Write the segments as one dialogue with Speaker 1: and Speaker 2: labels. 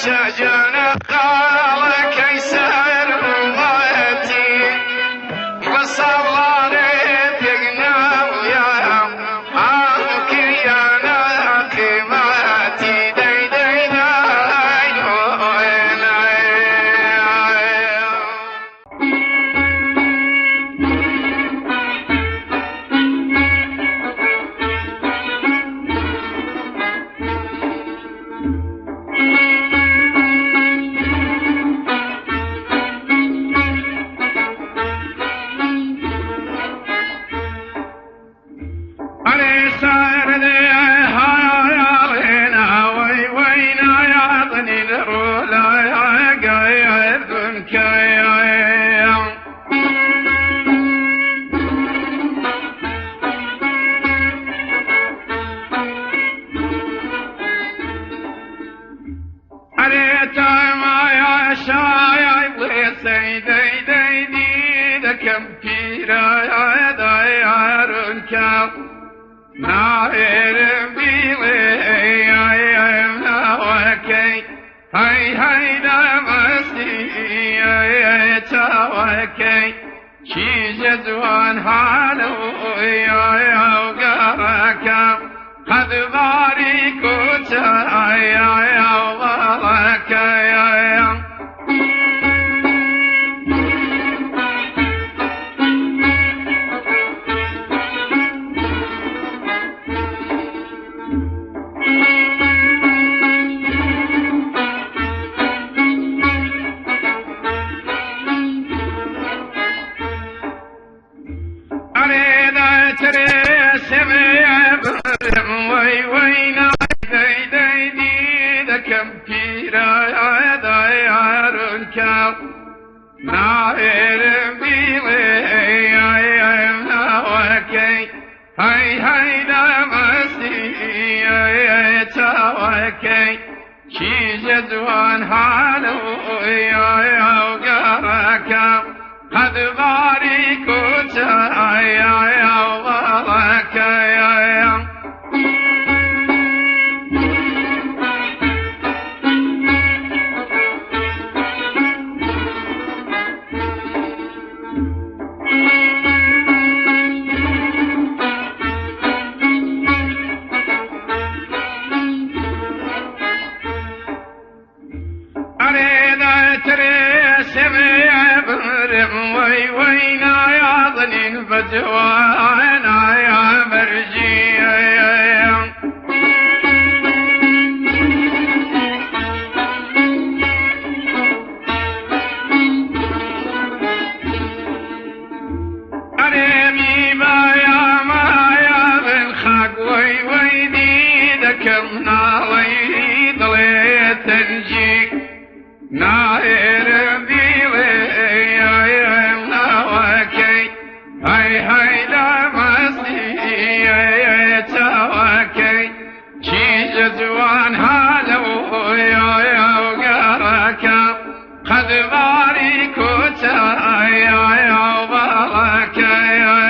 Speaker 1: شجنا قالك يسر ضيتي وصلى ريتنا ويا عنك يا ناقماتي ديدينا جزوان حالو يا وقرك قد بارك يا وضلك يا جزوان حالو يا وقرك قد بارك يا وضلك يا بجوانا يا مرجي أريمي بايا مايا بالخاق ويدي ذكرنا لي ضليت نجيك ناير جزوان هالو يا وقرك قد بارك يا وضلك يا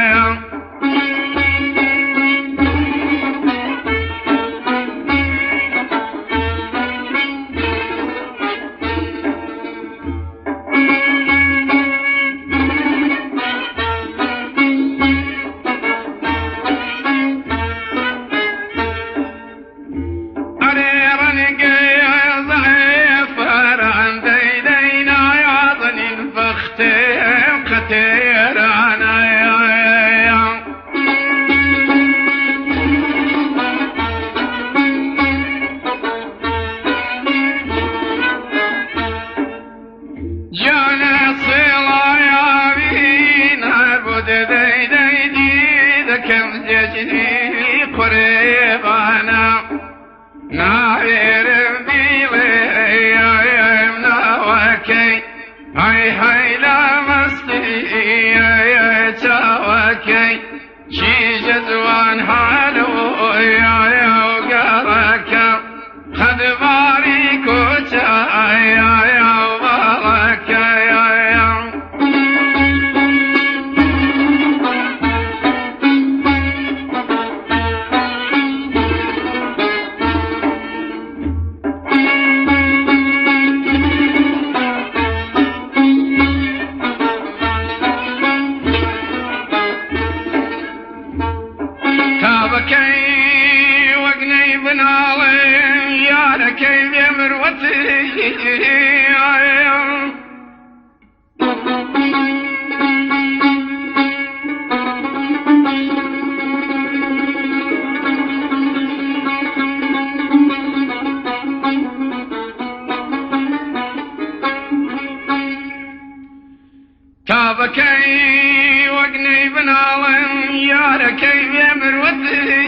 Speaker 1: كابكي وقني بنالم ياركي بمروتي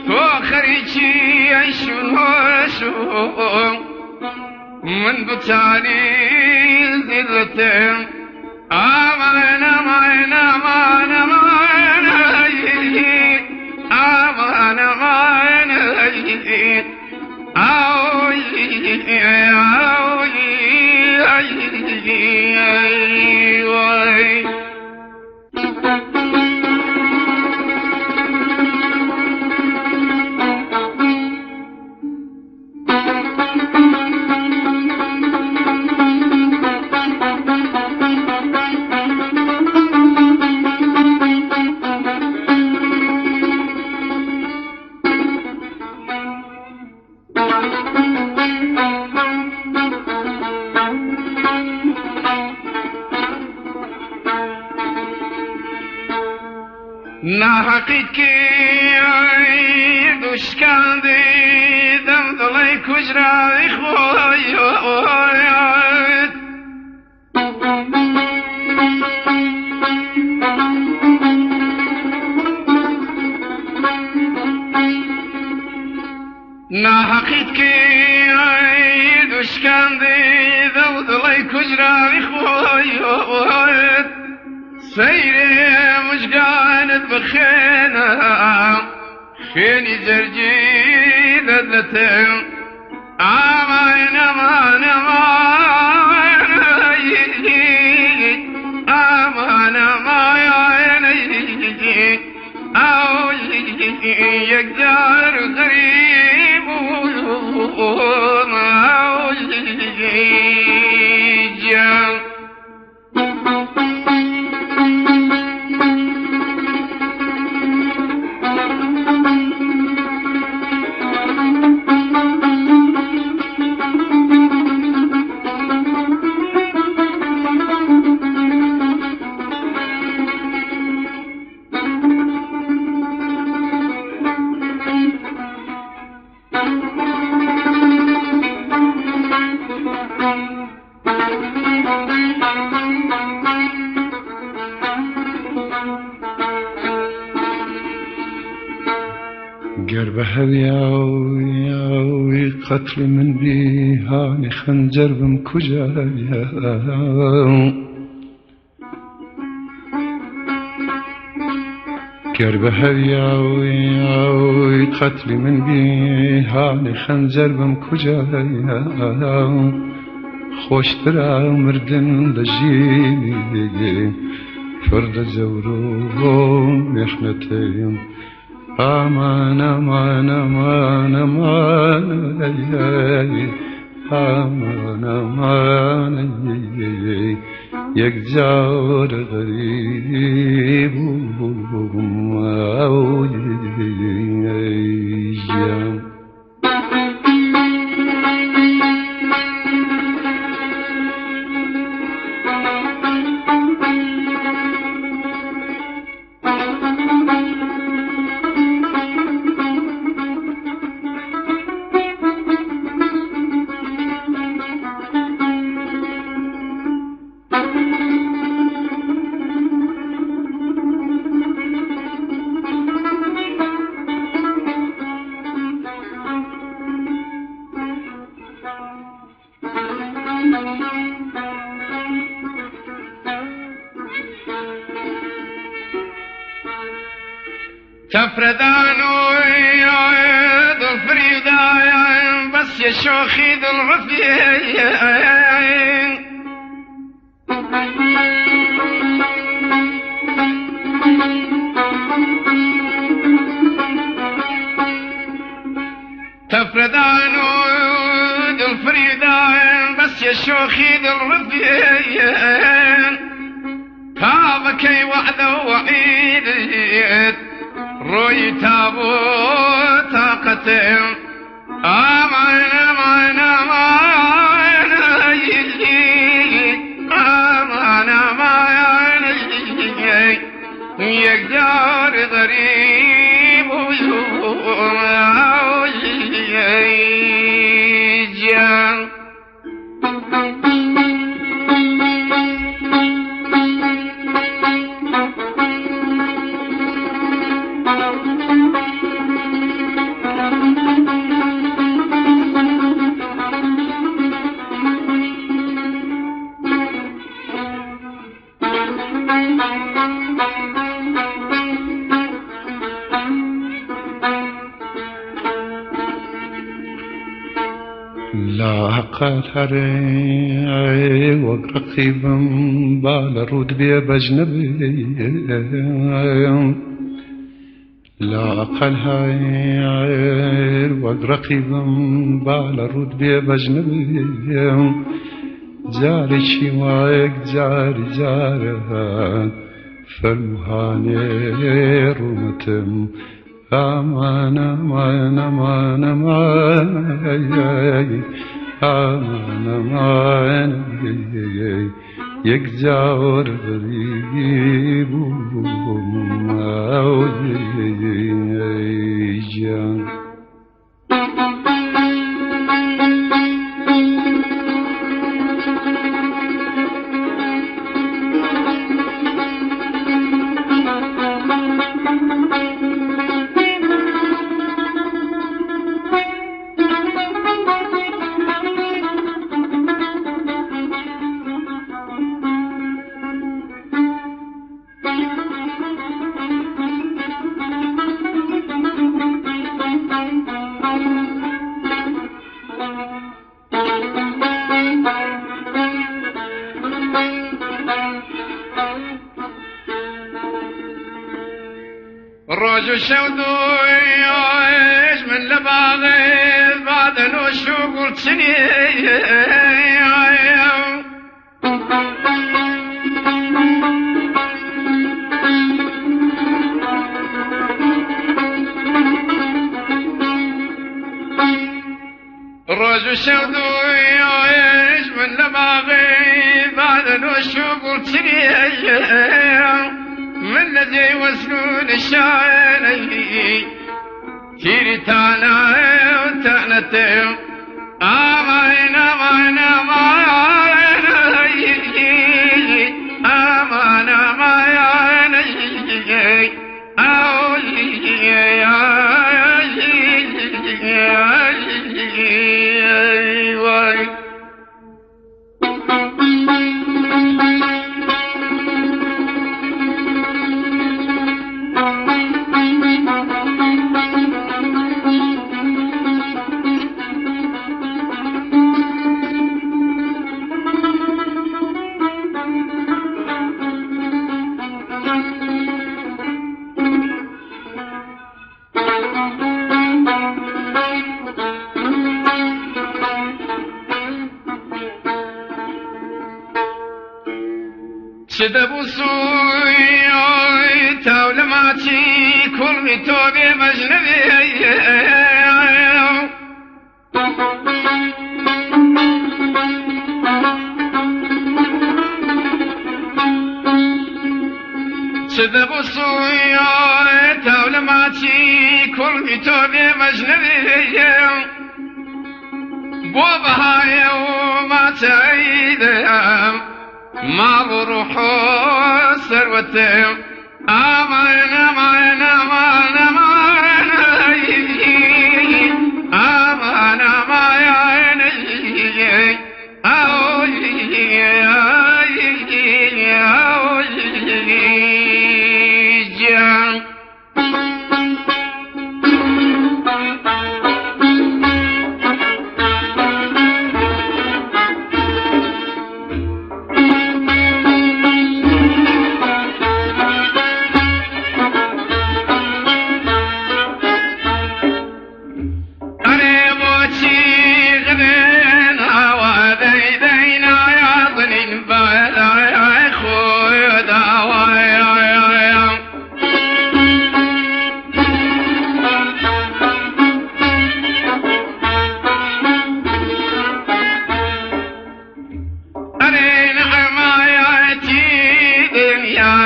Speaker 1: فوخريشي عيشون هوشو من بطاني زلتم امان امان امان امان امان امان ناحقيتكي دوش كان دي دم ضلي كجرا خويات ناحقيتكي دوش كان دي دم ضلي كجرا خويات سيري مش قاعد بخينا خيني زرجي لذتهم امان امان امان امان امان او يقدر غريب او جان
Speaker 2: قرب هذياوي قتل من بيهاني خنجر بمكجايا قرب هذياوي قتل من بيهاني خنجر بمكجايا خوش ترى مردن لجيني فرد زورو محنتين امان امان امان امان امان امان یک جار غریب جان
Speaker 1: تفردانو يا ذو الفريداين بس يا شوخي ذو العفيين تفردانو ذو الفريداين بس يا شوخي ذو العفيين كابكي وحده وعيد روي تابو طاقتهم أمان أمان أمان أمان أمان يقدر غريب ويجان
Speaker 2: لا قطري وقرقيبا بالرود بيا بجنبي لا قلهاي وقرقيبا بالرود بيا بجنبي جاري شوايك جاري جارها فالمهاني رومتم أمان أمان أمان أمان أمان أمان يكجار غريب جان
Speaker 1: الرجل شودويش من لباغي بعد الوشوق والتسني الرجل شودويش من لباغي بعد الوشوق والتسني من الذي وصلون الشاعري تيري تانا وتانتهم آمين آمين آمين آمين آمين شدبو سوي تولماتي كل توبي مجنبي شدبو سوي تولماتي كل توبي مجنبي بوبها وما تعيدهم ما بروحو ثروتهم أمان أمان أمان أمان أمان أمان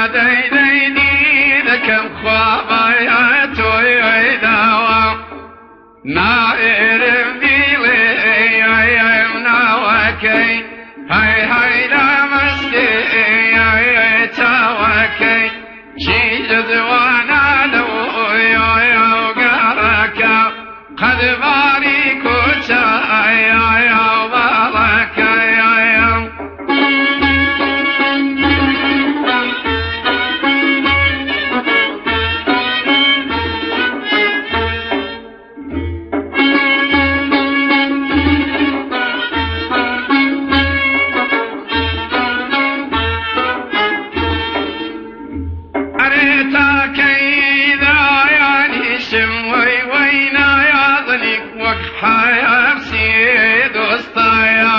Speaker 1: ديديني ذكم خوابياتو يداوا نائر بيلي يمنا وكي هاي هاي لا مستي تاوكي شي جزوانا لو يا وقركا قد باريكو يا وبارك يا أريتا كيدا يعني شموي وينا يا ظنك وقحا يا بسيد وسطا يا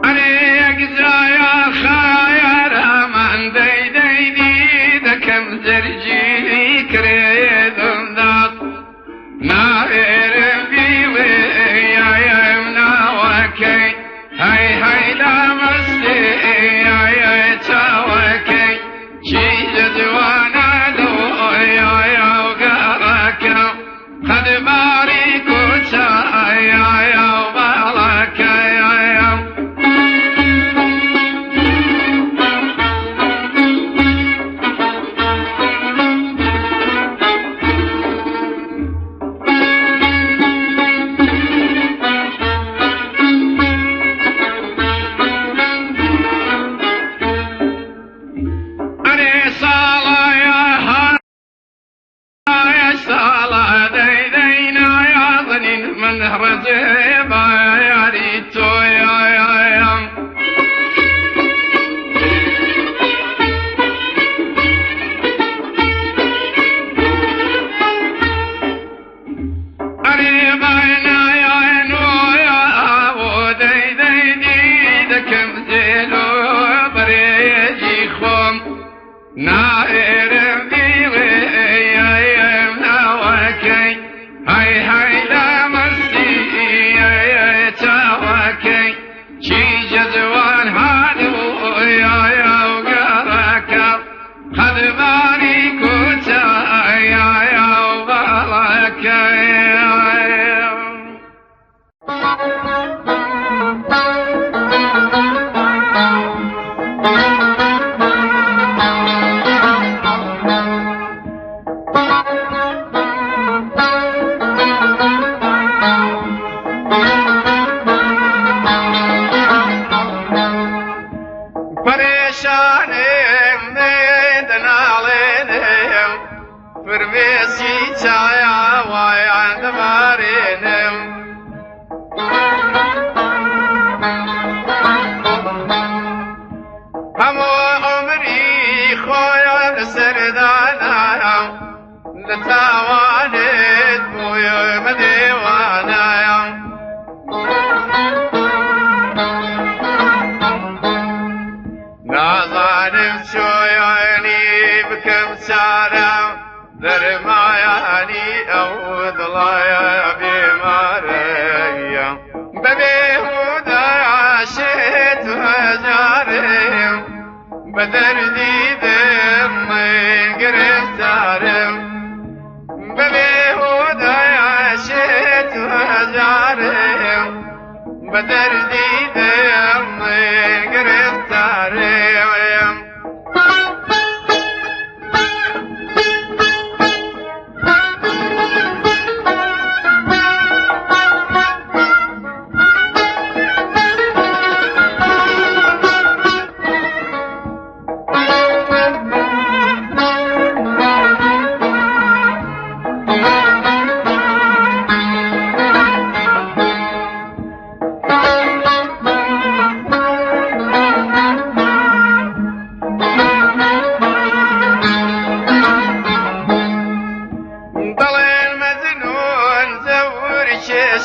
Speaker 1: أريك زايا خايا من ديدي دكم زرجي كريد ذات نائر بيوي يا يمنا وكي هاي هاي لا مستي يا تاوكي شي جدوانا لو يا وقركا قد باريكو يا وبارك يا أري صالة يا صالة ديدينا يا ظنين من رزيبا يا ريتو يا أري بينا يا نو يا أبو ديديني دكم زيلو بريجي خوم نائر بيوي يا يمنا وكي هاي هاي لا مستي يا تاوكي شي جزوان هادو يا وقركا قد باريكو يا وبارك يا پریشانیم دنالینیم فرمیسی چایا وایان دمارینیم همو عمری خویم سردانایم لتوانید بویم دیوانایم نازانم شویانی بکم سارم درمایانی او دلایا بیماریم ببیهودا عاشت هزارم بدردی دم گرفتارم ببیهودا عاشت هزارم بدردی دم گرفتارم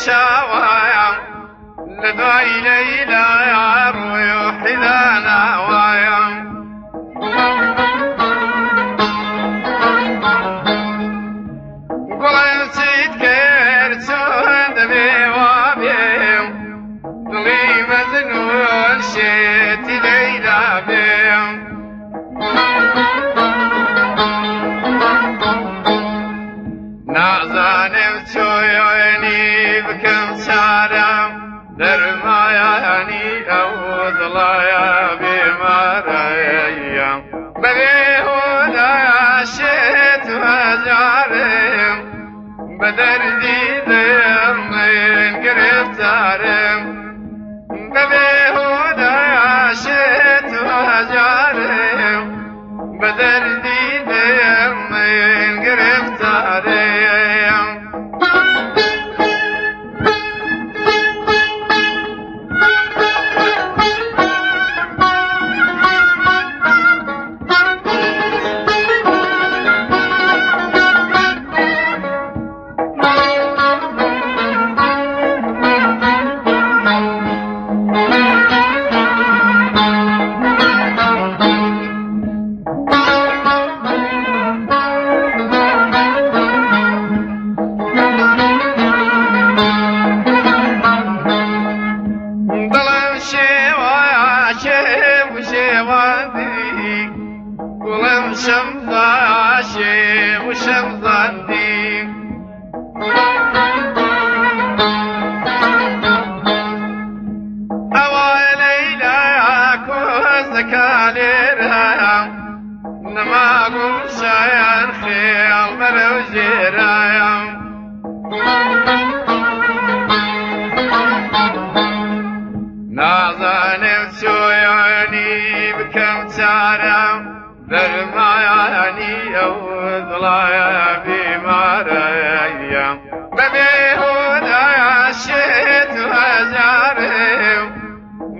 Speaker 1: شوايا لدعي ليلى يا روح حذانا وايا قول نسيتك ببيهودا عشت وجارم بدردي دير من قرفتارم ببيهودا عشت وجارم بدردي دير من قرفتارم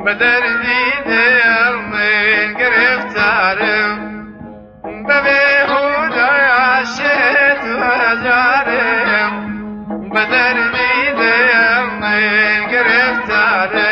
Speaker 1: بدردي دير من قرفتارم ببيهودا عشت وجارم بدردي دير من قرفتارم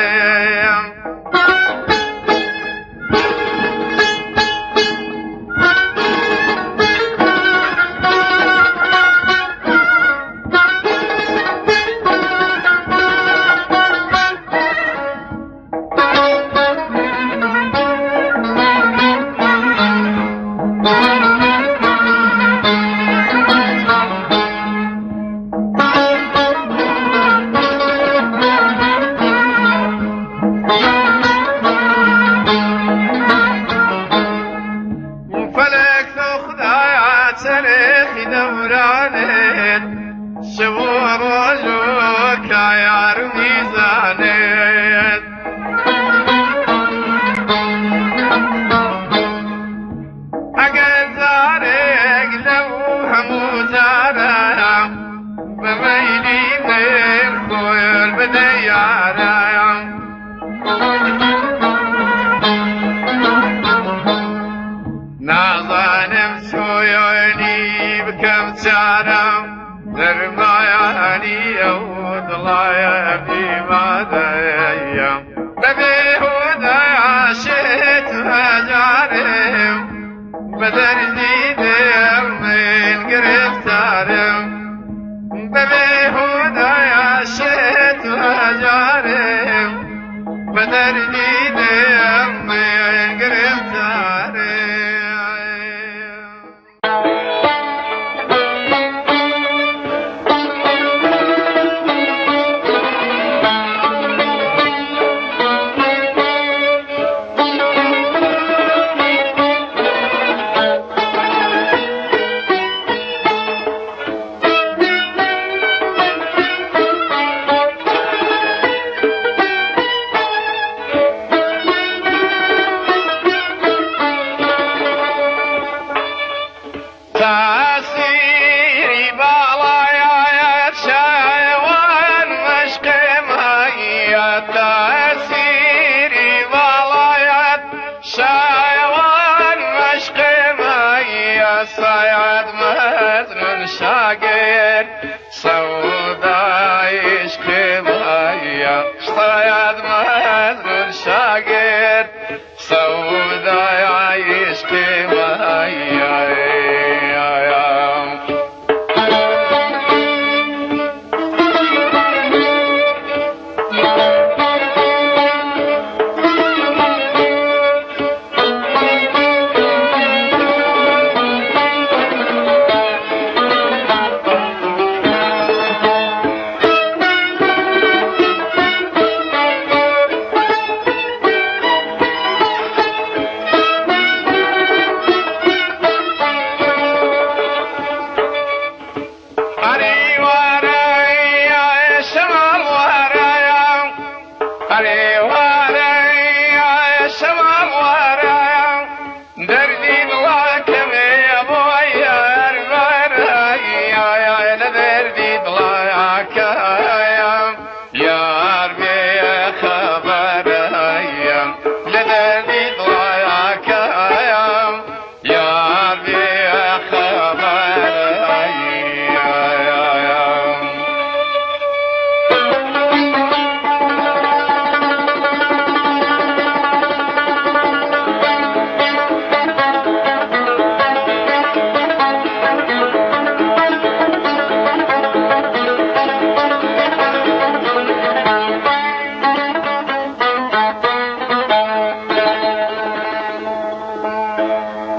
Speaker 1: بدردي دير من قرفتارم ببيهودا عشت وجارم بدردي دير من قرفتارم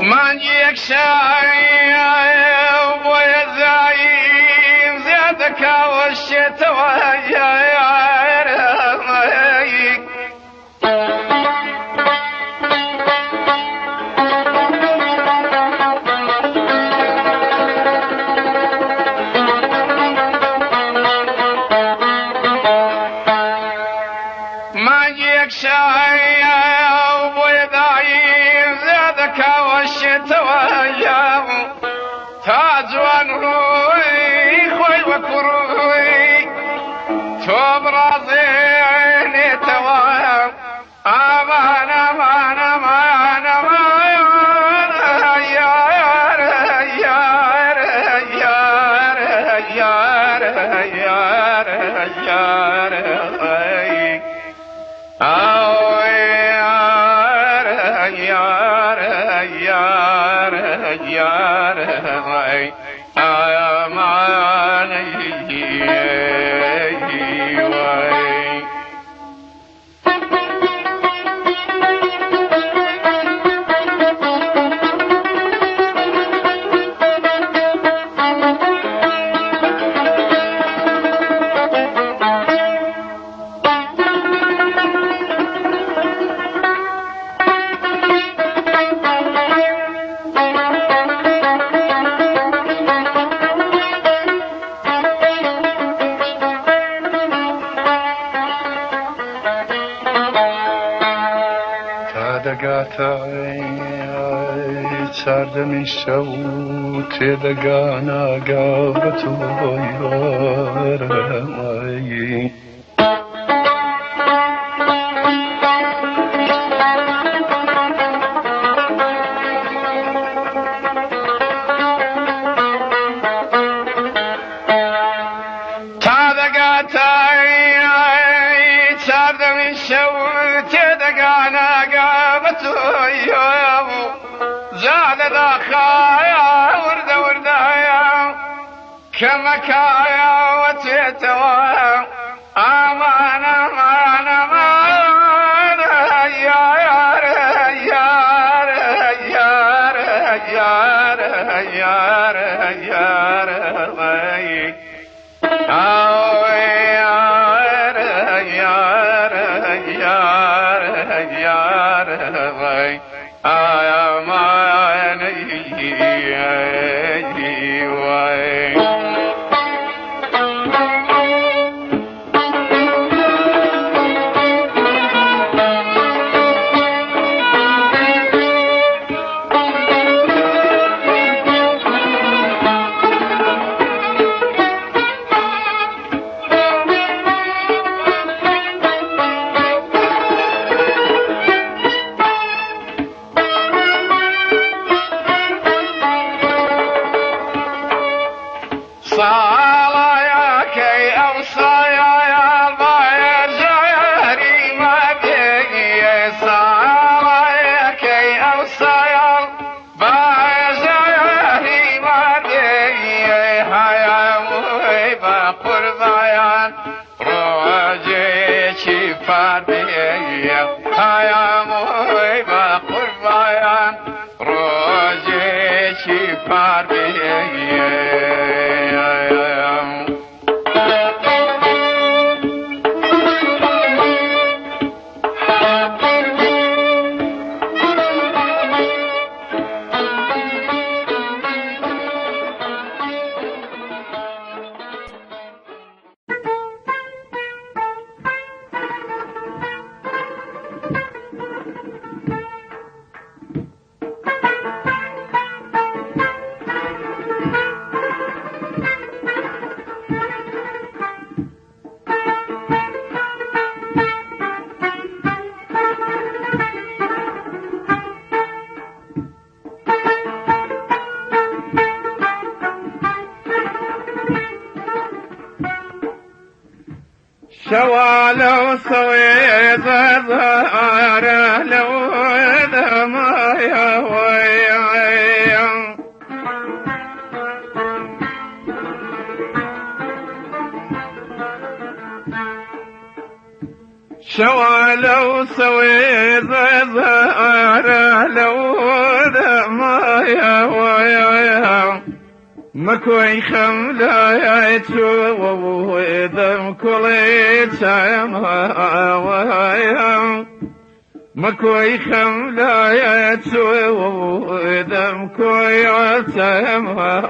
Speaker 1: من یک شایی باید زعیم زیاده کاوشی توایی من یک شایی باید زعیم زیاده کاوشی توایی تا جوان روی خوی و کروی تو برازینی توام امان امان امان امان یار یار یار یار یار یار او یار یار یار یار امان
Speaker 2: چردمی شو تدگانا قابتو یارمایی
Speaker 1: چردمی شو تدگانا قابتو زاد دخايا ورد وردايا كمكايا وتيتوا امان امان امان يار يار يار يار يار يار او يار يار يار يار شوالو سوي زهر لو ما يا ويا شوالو سوي زهر لو ما مكوي خملا يتشو ذم كل سما مكوي خملا يتشو ذم كل سما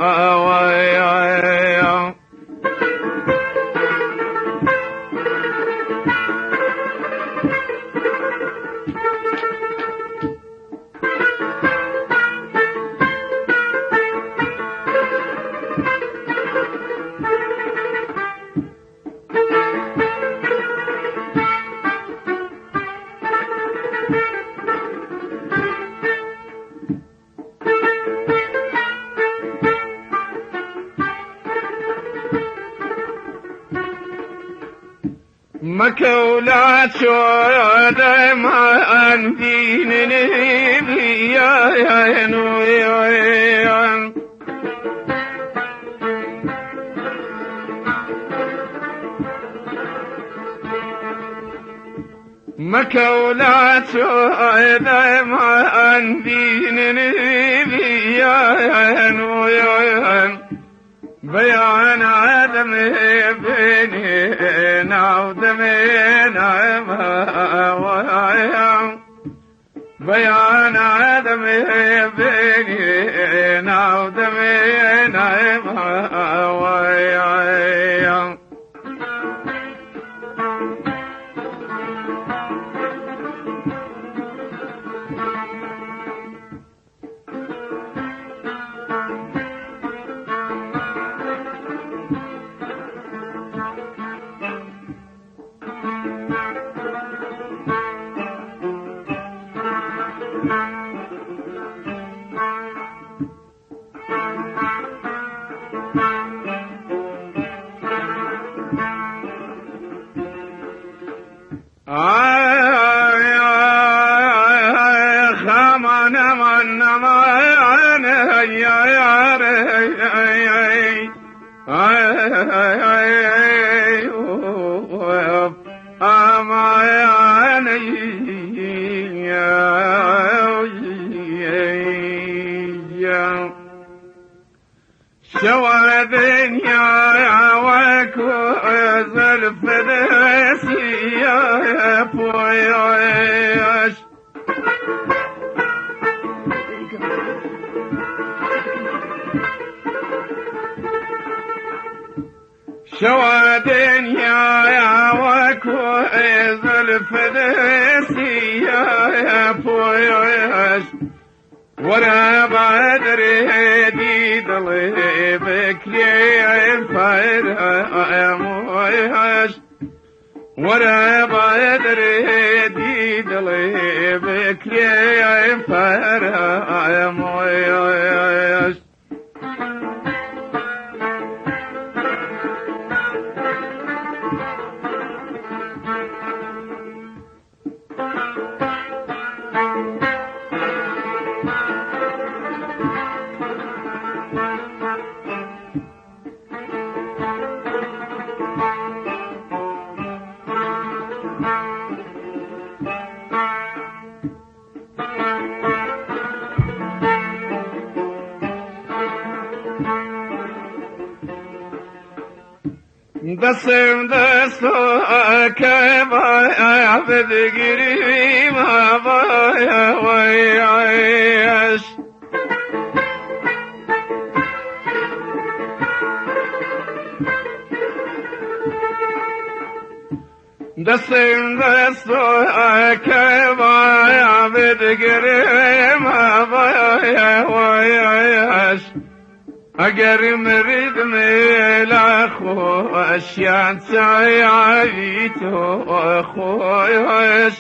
Speaker 1: مكولا شود ما أنفيني بيا نويا مكولا شود ما أنفيني بيا نويا بيان عدم بيننا ودمنا ويا بيان عدم بيننا ودمنا ويا شوادين يا وكوز الفدس يا بويش شوادين يا وكوز الفدس يا بويش ولا بدري دي ضليبك يفرح ولا بدري دي ضليبك يفرح دسم دستو كما عبد قريب بايا ويعيش دسم دستو كما عبد قريب بايا ويعيش اگر مرید میل خوشیان سعی تو خوش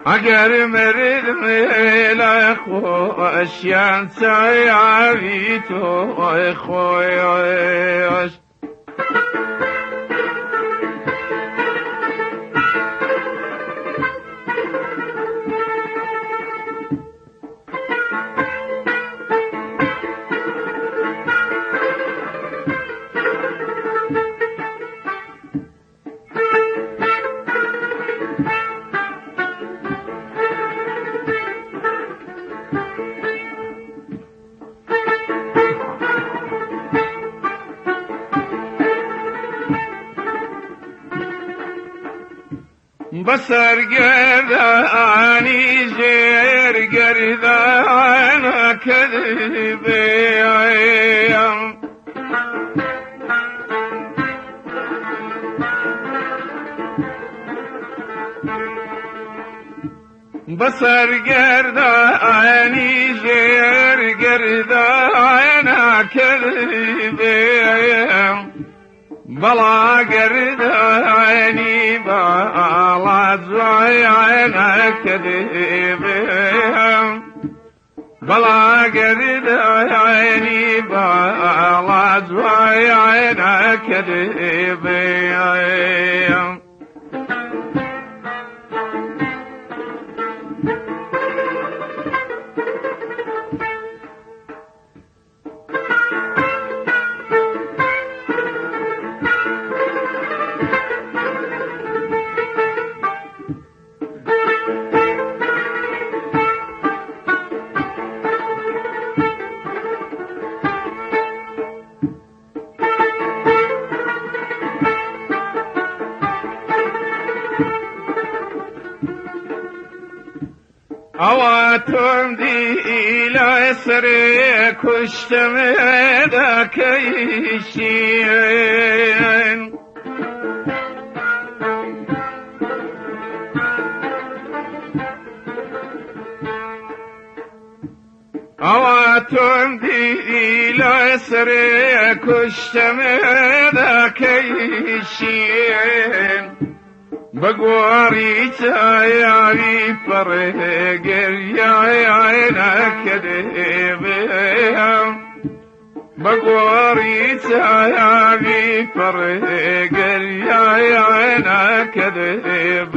Speaker 1: اگر مرید میل خوشیان سعی تو خوش بسر گردانی زیر گردان کذبیم بسر گردانی زیر گردان کذبیم بلا گردانی بالا زویان کذبیم بلا گردانی بالا زویان کذبیم اواتم دی الى سر کشتم دکیشین اواتم دی الى سر کشتم دکیشین بگواری چایاوی پر گریای نکدبیم بگواری چایاوی پر گریای نکدبیم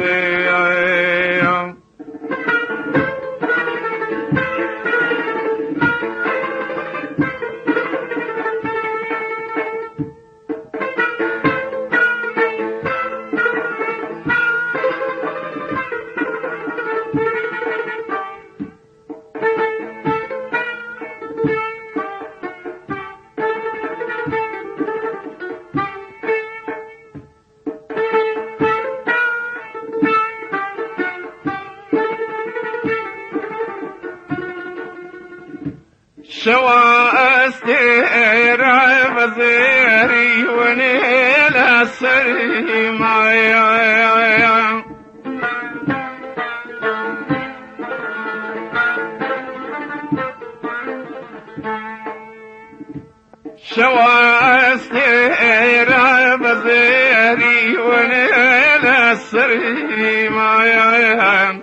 Speaker 1: شوا استيرا بزيري ونيلا سري معايا شوا استيرا بزيري ونيلا سري معايا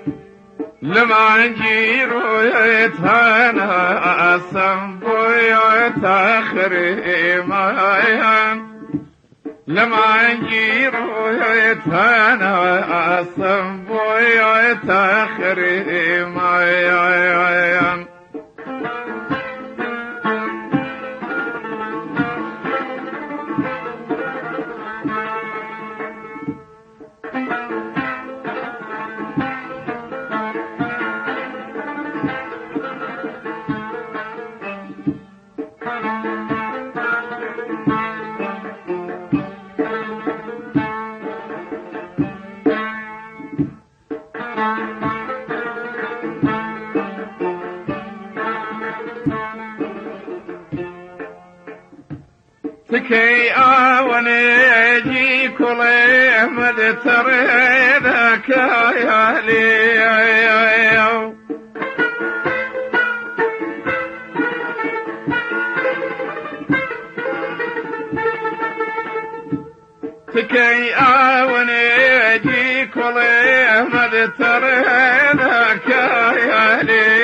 Speaker 1: لما جيرو يتهانا السنبو يتاخري مايان لما جيرو يتهانا السنبو يتاخري مايان تكي آونيجي كل مد تريدك يا لي تكي آونيجي كل مد تريدك يا لي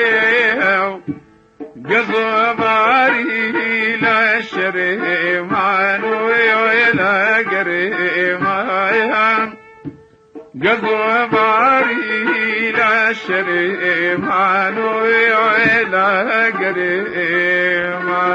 Speaker 1: قصباري لا شريمان ويلا قريمان قصباري لا شريمان ويلا قريمان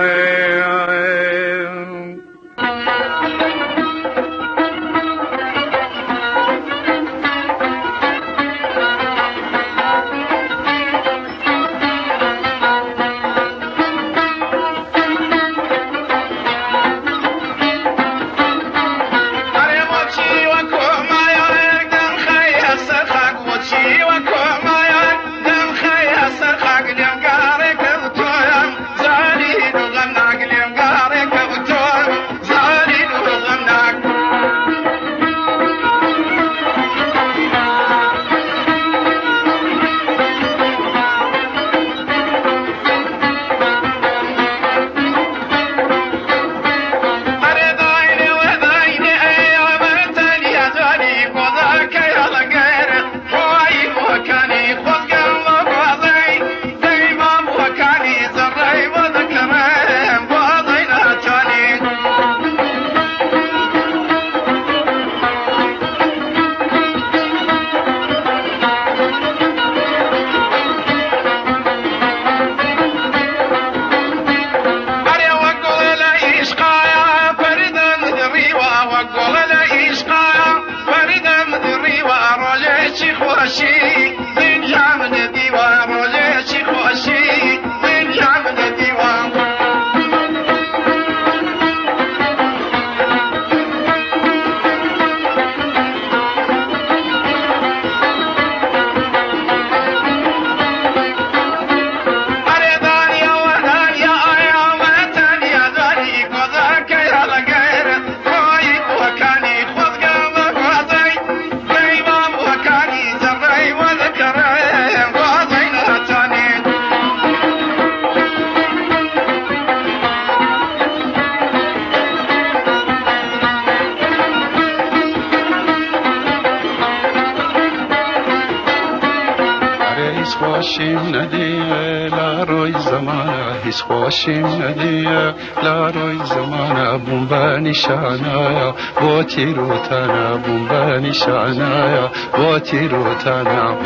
Speaker 2: خوشیم ندیه لاروی زمانه هیچ خوشیم ندیه لاروی زمانه بومبا نشانه با تیروتانه بومبا نشانه با تیروتانه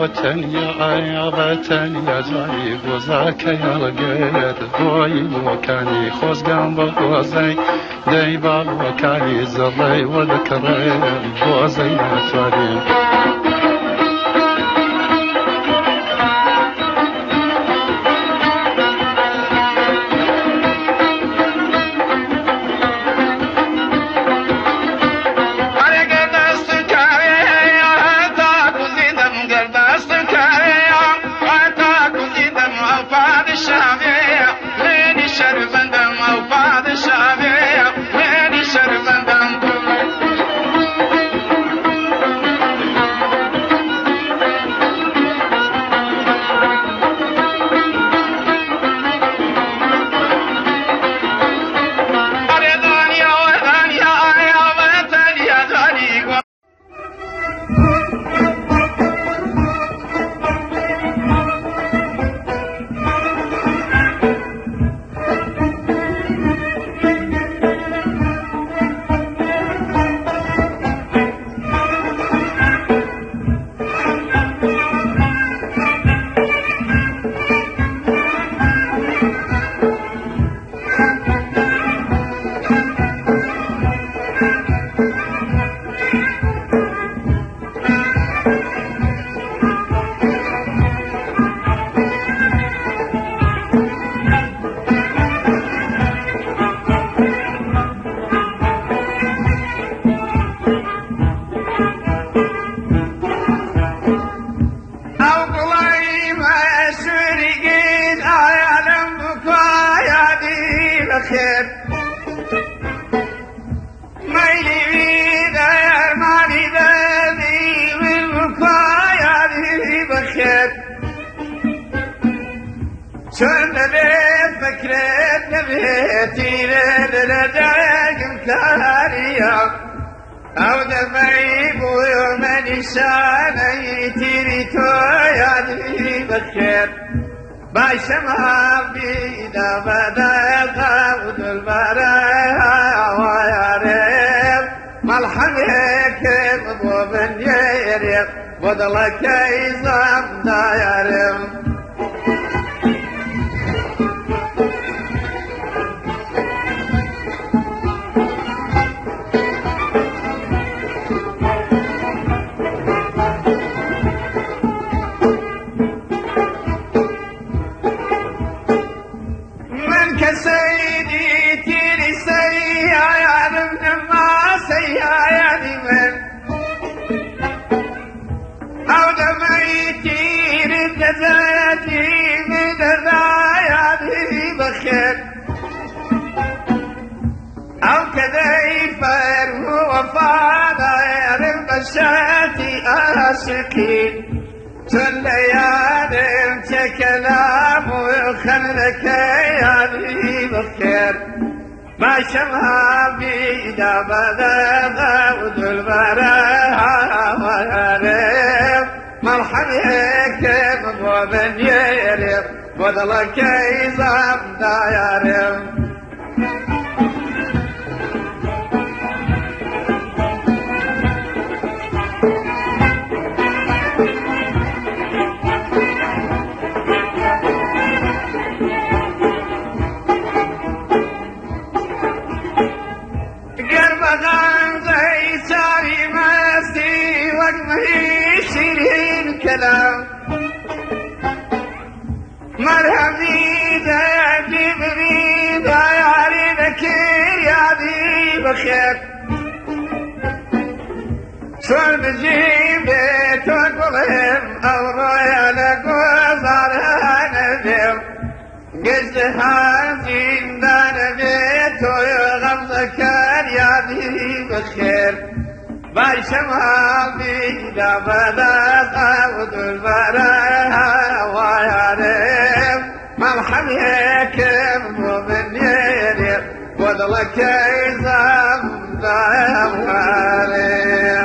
Speaker 2: وتنيا يا وتنيا زاي وزاك يا لقيت ضوي وكاني خوز جنب وزي داي باب وكاني زلي وذكري وزي ما تاري
Speaker 1: خير ميلي بيدا يا مالي دادي والبكايا دي بخير شن بيت فكرت نبيتي للرجاق مكاريا أو دفعي بويوم نشاني تيري تويا دي بخير باشم بيدا بدا قود البرايا وياريب ملحمك مضوبن يريب وضلك يزام دايريب سيدي تيري سيا من ما سيا من أو دميتي ردتي من الرايا دي بخير أو كديفر هو فاضا يرم بشاتي أسكين تليالي كلام وخلك يا ذي بخير ما شمها بيدا بدا غاود البراها وياريب مرحبك مضوبن يريب وضلك يزام دايريب شيرين كلام مرحبي يا جبريل يا علي بكير يا ذي بخير شو بجيبي تقولهم او رويا لقوزار هندم قصدها زندان بيتو يغمزك يا ذي بخير باشمها بيدا بدا قاود البراها وياريب حميك ومن يريد وضلك يزم دام عليه.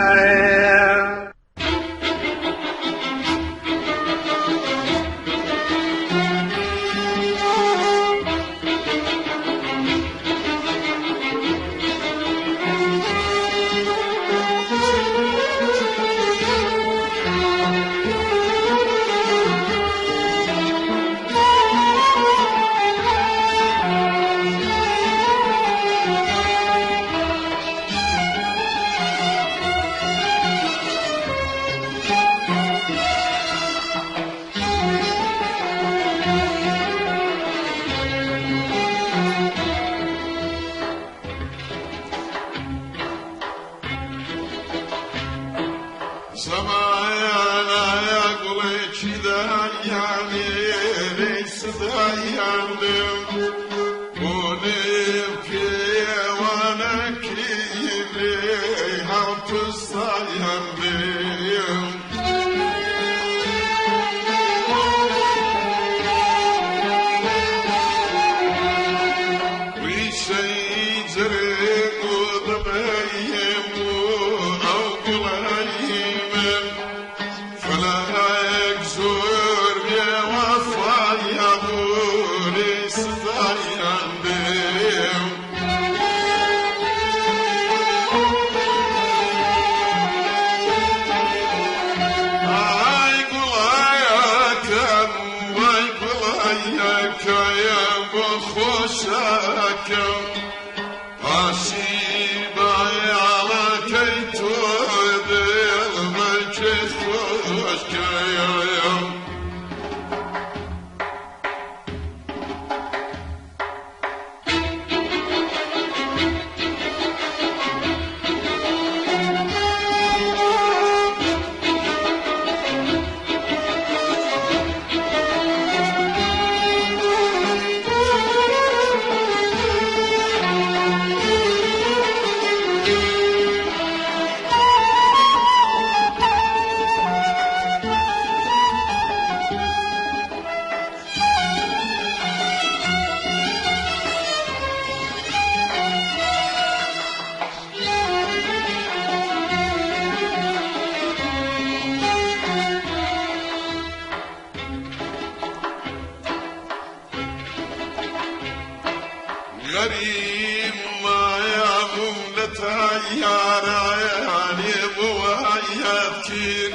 Speaker 3: غريب ما يعمل لتعيار عياني بوعياتكين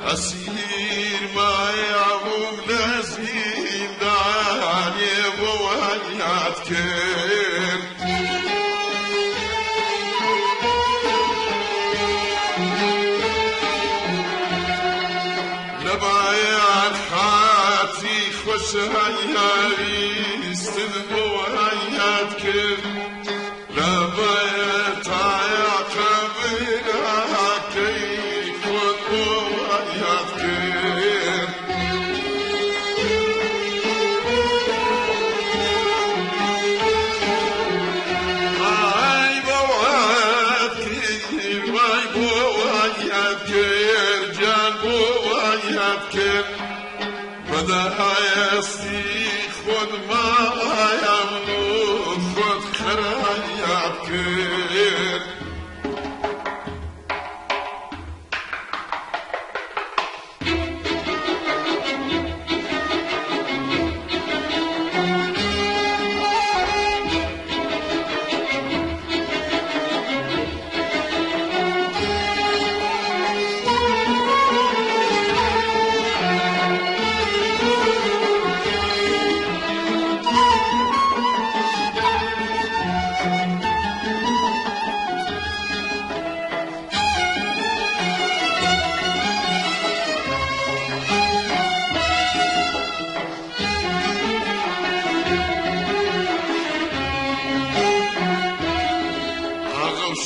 Speaker 3: أسير ما يعمل لزين دعاني بوعياتكين لبعيات حاتي خوش هياري استنبو كيف لبيت عياقبنا كيف والبويات كيف هاي بويات كيف هاي بويات كيف جان بويات كيف بدا يستيخ خد ما يمنو خراياكين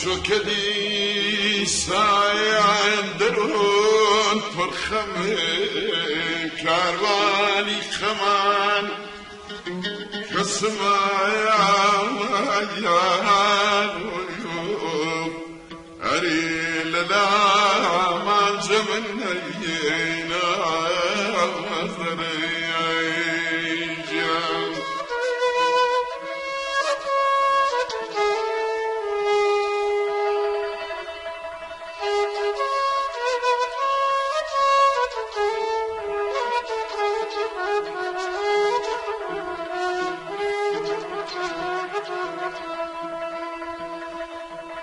Speaker 3: شكدي سايا درون فرخم كارواني خمان كسمايا أري للا من زمن هينا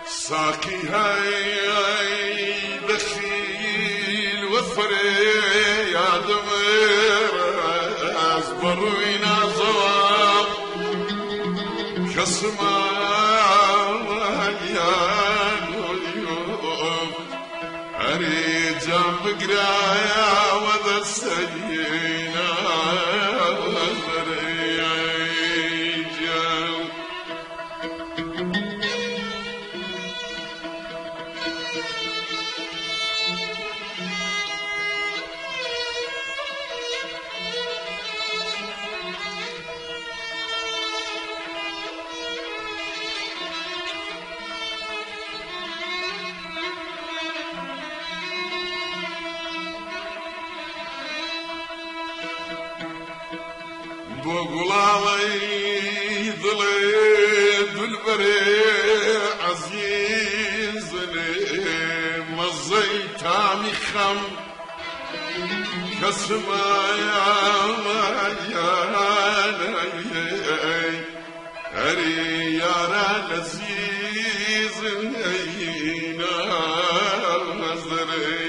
Speaker 3: ساقي هاي دخيل وفري يا دمر أزبروينا زواب كسما يا نوليوم أريجام بقرايا وذا السجينا بوغلاوي ظليت بالبري عزيز مزيت عمي خم كسما يا هري يا لذيذ هينا نظري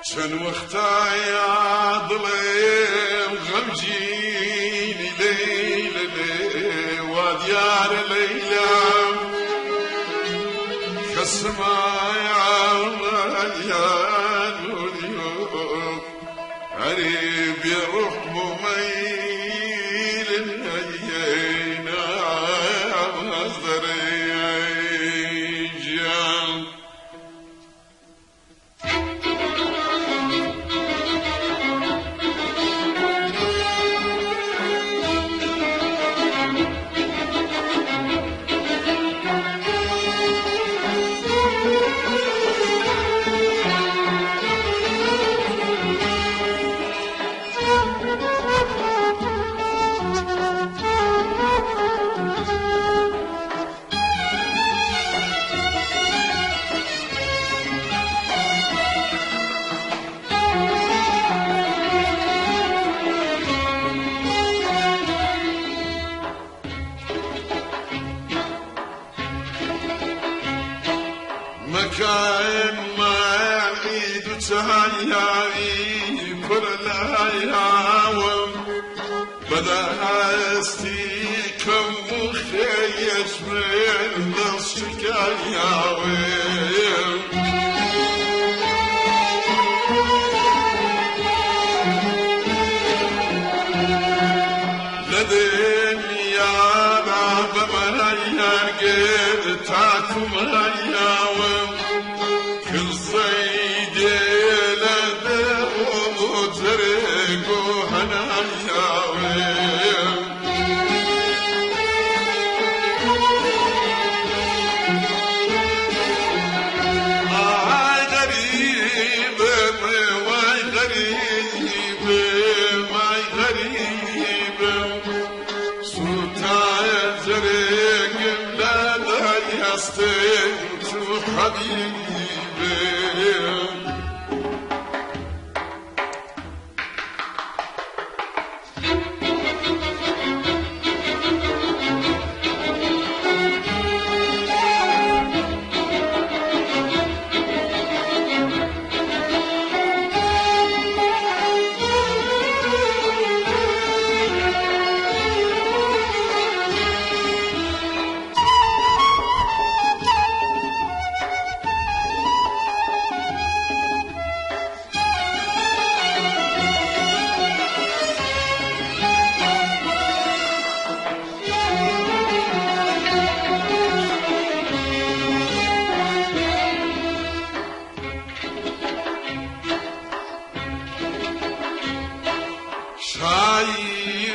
Speaker 3: شن وقتا يا ظلم غمجيني ليلة وديار ليلى كسما يا نوليوم قريب يروح مميل هينا مصدري جان مكان ما عيد تهيئي كل الأيام بدا استيكم مخيش من نصك اليوم لدن يا باب مهيان قد تاكم هياوم كل صيد لده ومترك وهنياوم غريب واي غريب واي غريب سلطان زرق لا يستنت حبيبي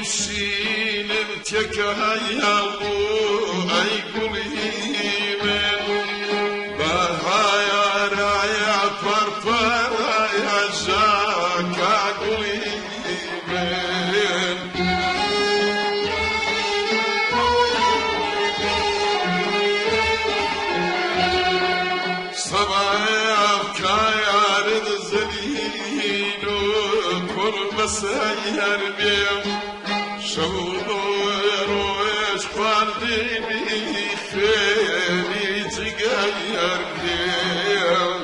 Speaker 3: شايفينك هيا أي كل من بهايا كايارد زلين وكربس يربيم شولو روش قارديني خيري تغير بيم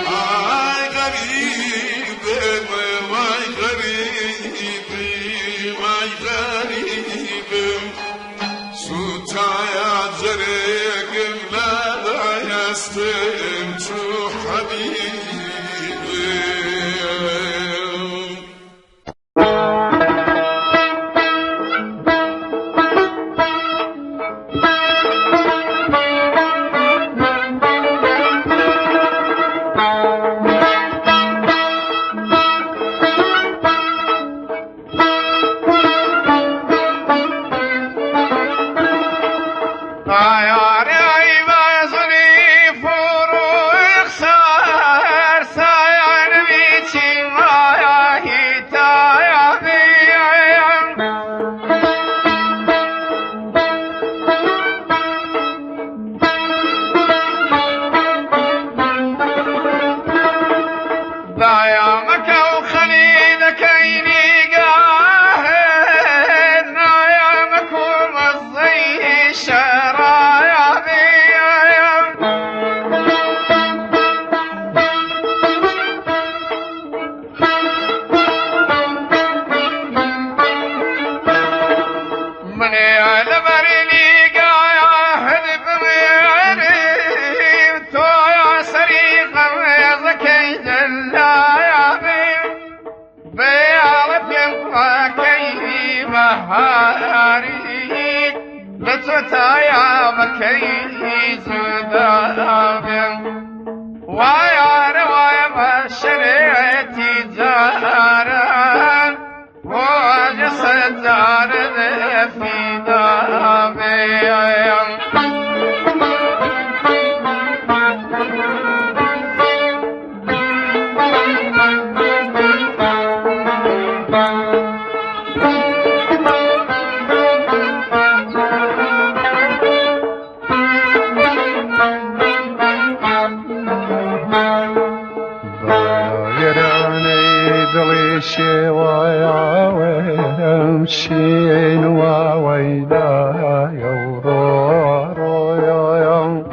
Speaker 3: آي غريبي واي غريبي واي غريبي سوتايا زرقم لا يستم شو حبيبي
Speaker 1: لتتايا بكي زدابم ويا روايا بشريتي جارا وجسد جار في دابم
Speaker 2: شين وويدا يورو يوم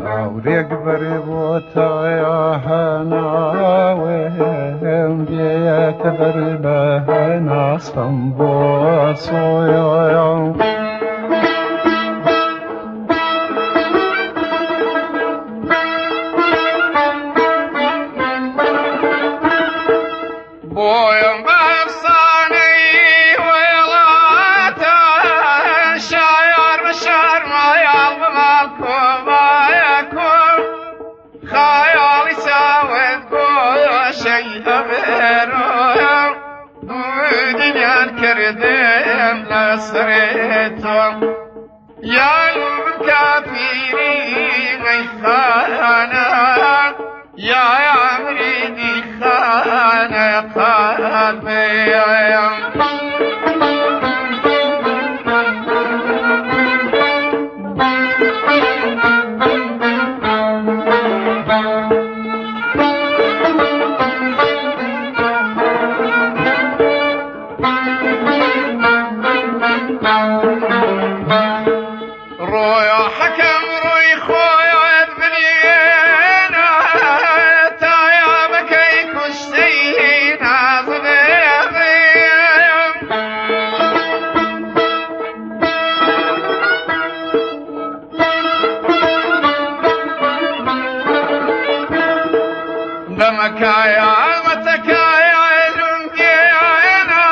Speaker 2: أوريك بربوتا يا هناوين بيت بربهنا صنبوس يوم
Speaker 1: كردم لسريتم يا الكافري غيثانا يا عمري خانا قلبي مكايا متكايا لنجينا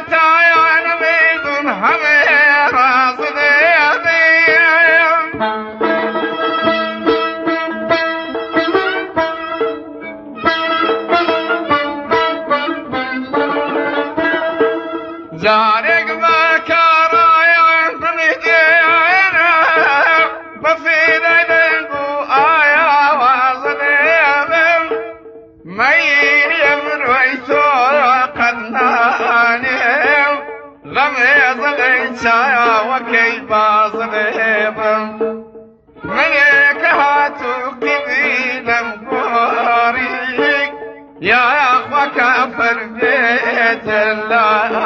Speaker 1: تايا نبيذ هميرا صديقين زارق مكارايا نجينا بفيد دنقو آيا زغي شايا وكيف أصغيب ملك هاتو قبيلا بوريك يا أخوة كافر بيت الله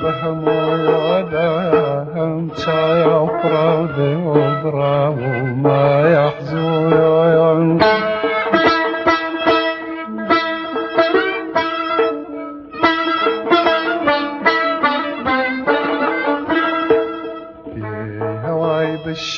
Speaker 2: بهم ويدهم شايا وفراد وبرام وما يحزون في هواي